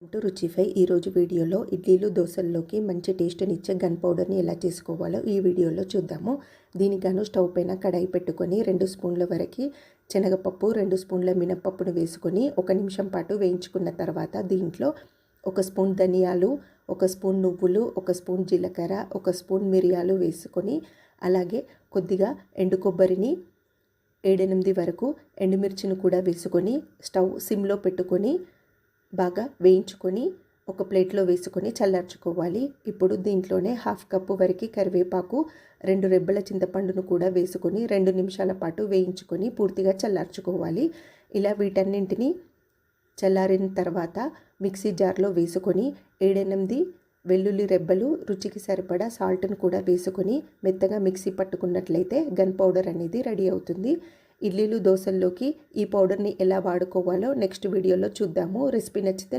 రుచిఫై ఈరోజు వీడియోలో ఇడ్లీలు దోశల్లోకి మంచి టేస్ట్నిచ్చే గన్ పౌడర్ని ఎలా చేసుకోవాలో ఈ వీడియోలో చూద్దాము. దీనిగాను స్టవ్ పైన కడాయి పెట్టుకొని 2 స్పూన్ల వరకు శనగపప్పు 2 స్పూన్ల మినపప్పును వేసుకొని 1 నిమిషం పాటు వేయించుకున్న తర్వాత దీంట్లో 1 స్పూన్ ధనియాలు, 1 స్పూన్ నువ్వులు, 1 స్పూన్ జీలకర్ర, 1 స్పూన్ మిరియాలు వేసుకొని అలాగే కొద్దిగా ఎండు కొబ్బరిని 7-8 వరకు ఎండుమిర్చిని కూడా వేసుకొని స్టవ్ సిమ్లో పెట్టుకొని బాగా వేయించుకొని ఒక ప్లేట్లో వేసుకొని చల్లార్చుకోవాలి. ఇప్పుడు దీంట్లోనే 1/2 కప్పు వరకు కరివేపాకు, 2 రెబ్బల చింతపండును కూడా వేసుకొని 2 నిమిషాల పాటు వేయించుకొని పూర్తిగా చల్లార్చుకోవాలి. ఇలా వీటన్నింటినీ చల్లారిన తర్వాత మిక్సీ జార్లో వేసుకొని 7-8 వెల్లుల్లి రెబ్బలు, రుచికి సరిపడా సాల్ట్ను కూడా వేసుకొని మెత్తగా మిక్సీ పట్టుకున్నట్లయితే గన్ పౌడర్ అనేది రెడీ అవుతుంది. ఇడ్లీలు దోశల్లోకి ఈ పౌడర్ని ఎలా వాడుకోవాలో నెక్స్ట్ వీడియోలో చూద్దాము. రెసిపీ నచ్చితే